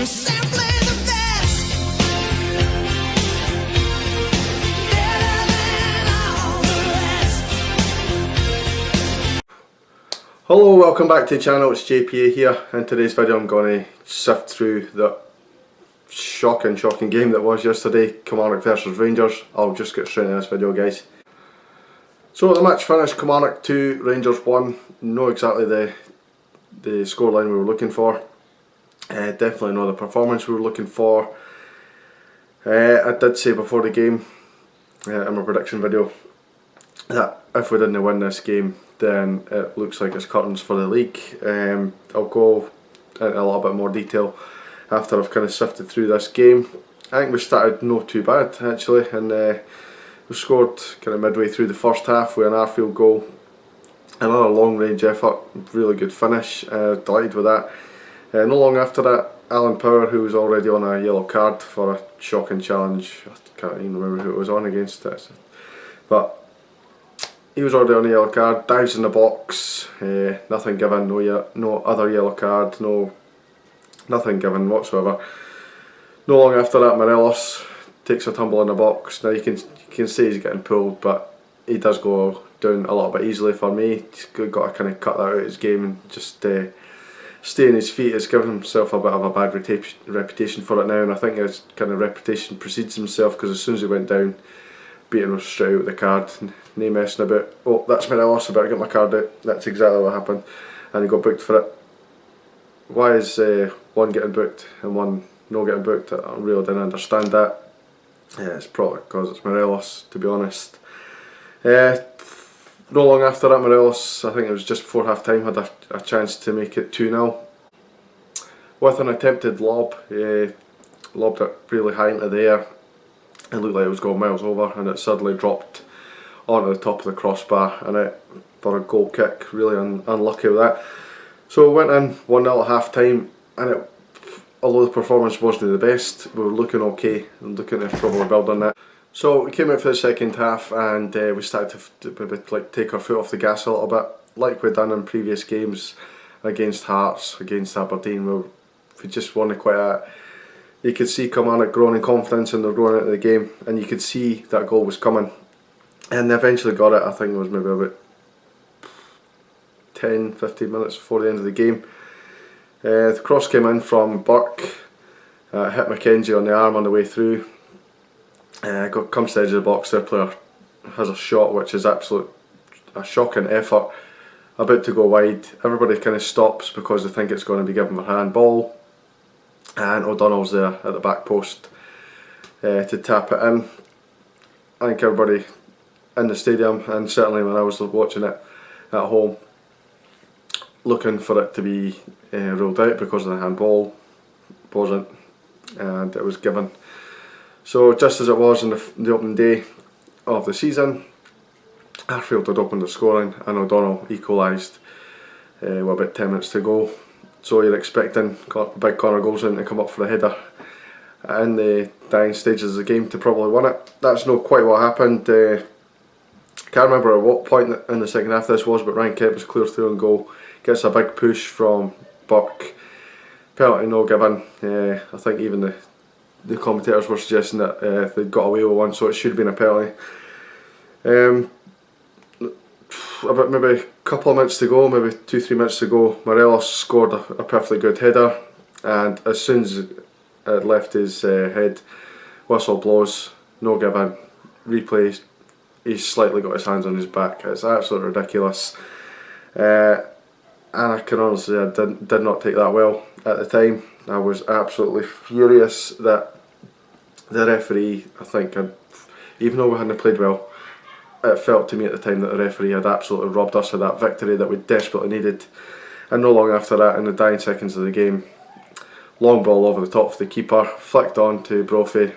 You're simply the best. Better than all the rest. Hello, welcome back to the channel. It's JPA here. In today's video I'm going to sift through the shocking game that was yesterday, Kilmarnock versus Rangers. I'll just get straight into this video, guys. So the match finished, Kilmarnock 2, Rangers 1. Not exactly the scoreline we were looking for. Definitely not the performance we were looking for. I did say before the game in my prediction video that if we didn't win this game then it looks like it's curtains for the league. I'll go into a little bit more detail after I've kind of sifted through this game. I think we started not too bad actually, and we scored kind of midway through the first half with an Arfield goal. Another long range effort, really good finish, delighted with that. Not long after that, Alan Power, who was already on a yellow card for a shocking challenge, I can't even remember who it was on against it, but he was already on a yellow card, dives in the box, nothing given, no other yellow card, nothing given whatsoever. Not long after that, Morelos takes a tumble in the box. Now you can see he's getting pulled, but he does go down a little bit easily for me. He's got to kind of cut that out of his game and just stay on his feet. He's given himself a bit of a bad reputation for it now, and I think his kind of reputation precedes himself, because as soon as he went down, Beaton was straight out with the card, no messing about. Oh, that's Morelos, I better get my card out. That's exactly what happened, and he got booked for it. Why is one getting booked and one not getting booked? I really didn't understand that. Yeah, it's probably because it's Morelos, to be honest. Not long after that, Morelos, I think it was just before half time, had a chance to make it 2-0 with an attempted lob. Lobbed it really high into the air. It looked like it was going miles over, and it suddenly dropped onto the top of the crossbar, and it for a goal kick. Really unlucky with that. So we went in 1-0 at half time, and although the performance wasn't the best, we were looking okay and looking to probably build on that. So we came out for the second half, and we started to take our foot off the gas a little bit, like we'd done in previous games against Hearts, against Aberdeen. We just wanted quite a. You could see Kilmarnock growing in confidence, and they're growing into the game, and you could see that goal was coming, and they eventually got it. I think it was maybe about 10-15 minutes before the end of the game. The cross came in from Burke, hit Mackenzie on the arm on the way through. Comes to the edge of the box, their player has a shot which is a shocking effort, about to go wide. Everybody kind of stops because they think it's going to be given for handball, and O'Donnell's there at the back post to tap it in. I think everybody in the stadium, and certainly when I was watching it at home, looking for it to be ruled out because of the handball. Wasn't, and it was given. So just as it was in the opening day of the season, Arfield had opened the scoring, and O'Donnell equalised with about 10 minutes to go. So you're expecting big Connor Goldson to come up for a header in the dying stages of the game to probably win it. That's not quite what happened. Can't remember at what point in the second half this was, but Ryan Kent was clear through and goal. Gets a big push from Burke. Penalty no given. I think even the commentators were suggesting that they'd got away with one, so it should have been a penalty. About maybe a couple of minutes to go, maybe 2-3 minutes to go, Morelos scored a perfectly good header, and as soon as it left his head, whistle blows, no given, replay, he's slightly got his hands on his back. It's absolutely ridiculous. And I can honestly say I did not take that well at the time. I was absolutely furious that the referee, I think, even though we hadn't played well, it felt to me at the time that the referee had absolutely robbed us of that victory that we desperately needed. And not long after that, in the dying seconds of the game, long ball over the top of the keeper, flicked on to Brophy.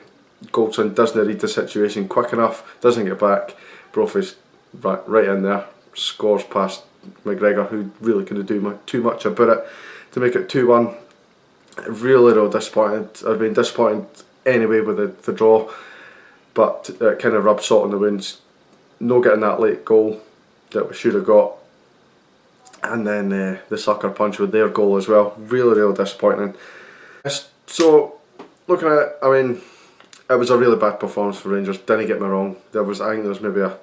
Goldson doesn't read the situation quick enough, doesn't get back. Brophy's right in there, scores past McGregor, who really couldn't do too much about it, to make it 2-1. Really disappointed. I've been disappointed anyway with the draw, but it kind of rubbed salt in the wounds. No getting that late goal that we should have got, and then the sucker punch with their goal as well. Really disappointing. This So, looking at it, I mean, it was a really bad performance for Rangers, didn't get me wrong. I think there was maybe a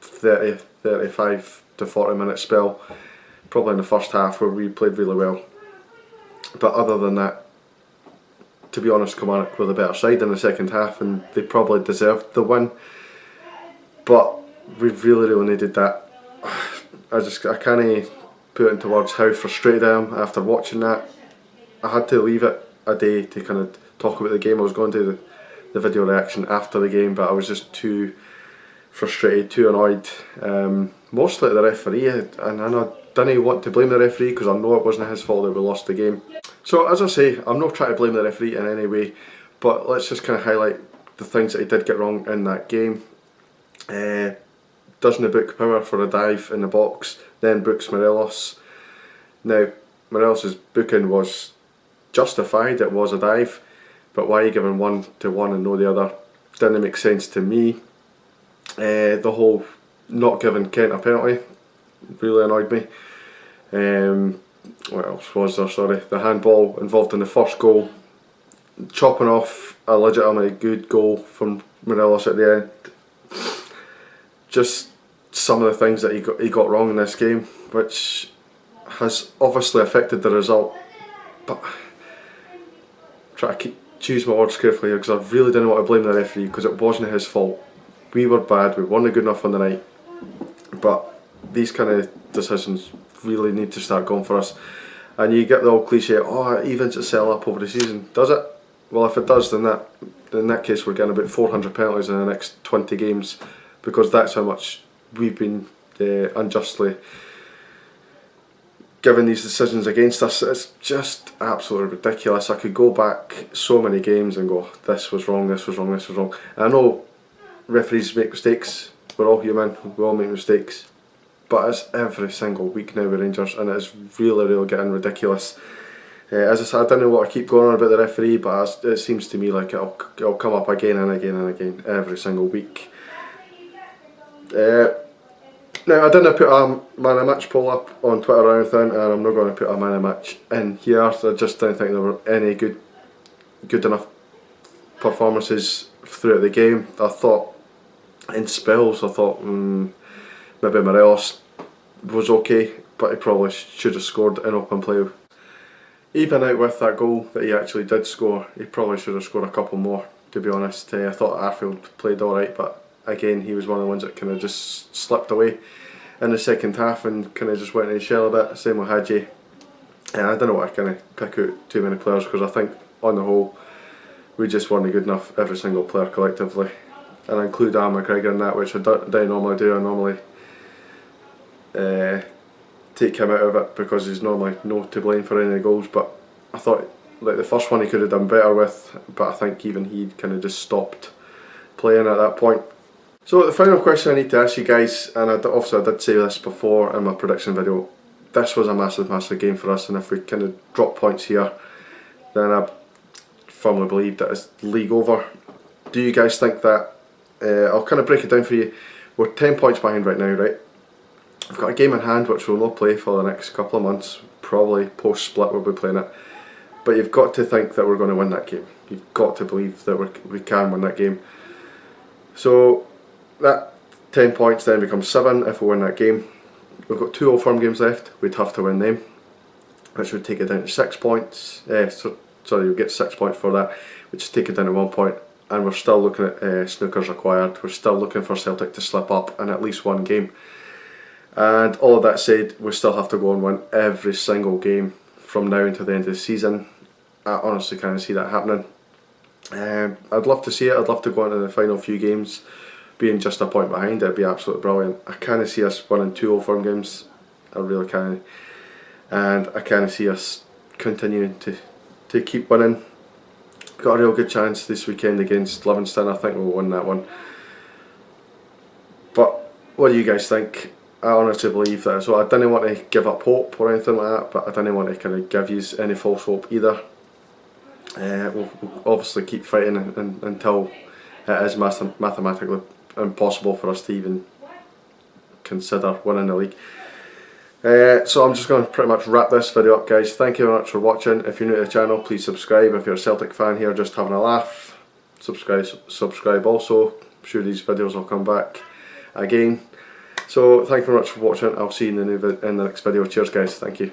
30, 35 to 40 minute spell, probably in the first half, where we played really well. But other than that, to be honest, Kilmarnock were the better side in the second half, and they probably deserved the win. But we really needed that. I can't put into words how frustrated I am after watching that. I had to leave it a day to kind of talk about the game. I was going to the video reaction after the game, but I was just too frustrated, too annoyed. Mostly at the referee, and I didn't want to blame the referee because I know it wasn't his fault that we lost the game. So as I say, I'm not trying to blame the referee in any way, but let's just kind of highlight the things that he did get wrong in that game. Doesn't book Power for a dive in the box, then books Morelos. Now, Morelos' booking was justified, it was a dive, but why are you giving one to one and no the other? Didn't make sense to me. The whole not giving Kent a penalty really annoyed me. What else was there? Sorry, the handball involved in the first goal, chopping off a legitimately good goal from Morelos at the end. Just some of the things that he got wrong in this game, which has obviously affected the result. But try to choose my words carefully here, because I really didn't want to blame the referee, because it wasn't his fault. We were bad, we weren't good enough on the night, but these kind of decisions really need to start going for us. And you get the old cliche, oh, it evens itself up over the season. Does it? Well, if it does, then in that case we're getting about 400 penalties in the next 20 games, because that's how much we've been unjustly given these decisions against us. It's just absolutely ridiculous. I could go back so many games and go, this was wrong, this was wrong, this was wrong. And I know referees make mistakes, we're all human, we all make mistakes, but it's every single week now with Rangers, and it's really getting ridiculous. As I said, I don't know what I keep going on about the referee, but it seems to me like it'll come up again and again and again every single week. Now, I didn't put a man of match poll up on Twitter or anything, and I'm not going to put a man of match in here. I just didn't think there were any good enough performances throughout the game. I thought in spells, maybe Morelos was okay, but he probably should have scored in open play. Even out with that goal that he actually did score, he probably should have scored a couple more, to be honest. I thought Arfield played alright, but again, he was one of the ones that kind of just slipped away in the second half and kind of just went in his shell a bit. Same with Hadji. And I don't know what I kind of pick out too many players, because I think on the whole we just weren't good enough, every single player collectively. And I include Aaron McGregor in that, which I don't normally do. I normally take him out of it because he's normally no to blame for any of the goals, but I thought like the first one he could have done better with, but I think even he kind of just stopped playing at that point. So the final question I need to ask you guys, and I did say this before in my prediction video, this was a massive game for us, and if we kind of drop points here, then I firmly believe that it's league over. Do you guys think that? I'll kind of break it down for you. We're 10 points behind right now, right? We've got a game in hand which we'll not play for the next couple of months, probably post-split we'll be playing it. But you've got to think that we're going to win that game. You've got to believe that we can win that game. So that 10 points then becomes 7 if we win that game. We've got 2 Old Firm games left, we'd have to win them, which would take it down to 6 points. Sorry, you'll get 6 points for that, which would take it down to 1 point. And we're still looking at snookers required. We're still looking for Celtic to slip up in at least one game. And all of that said, we still have to go and win every single game from now until the end of the season. I honestly can't see that happening. I'd love to see it. I'd love to go into the final few games being just a point behind. It'd be absolutely brilliant. I can't see us winning 2 Old Firm games. I really can. And I can't see us continuing to keep winning. Got a real good chance this weekend against Livingston. I think we'll win that one. But what do you guys think? I honestly believe that. So I didn't want to give up hope or anything like that, but I didn't want to kind of give you any false hope either. We'll obviously keep fighting until it is mathematically impossible for us to even consider winning the league. So I'm just going to pretty much wrap this video up, guys. Thank you very much for watching. If you're new to the channel, please subscribe. If you're a Celtic fan here just having a laugh, subscribe also. I'm sure these videos will come back again. So thank you very much for watching. I'll see you in the next video. Cheers, guys. Thank you.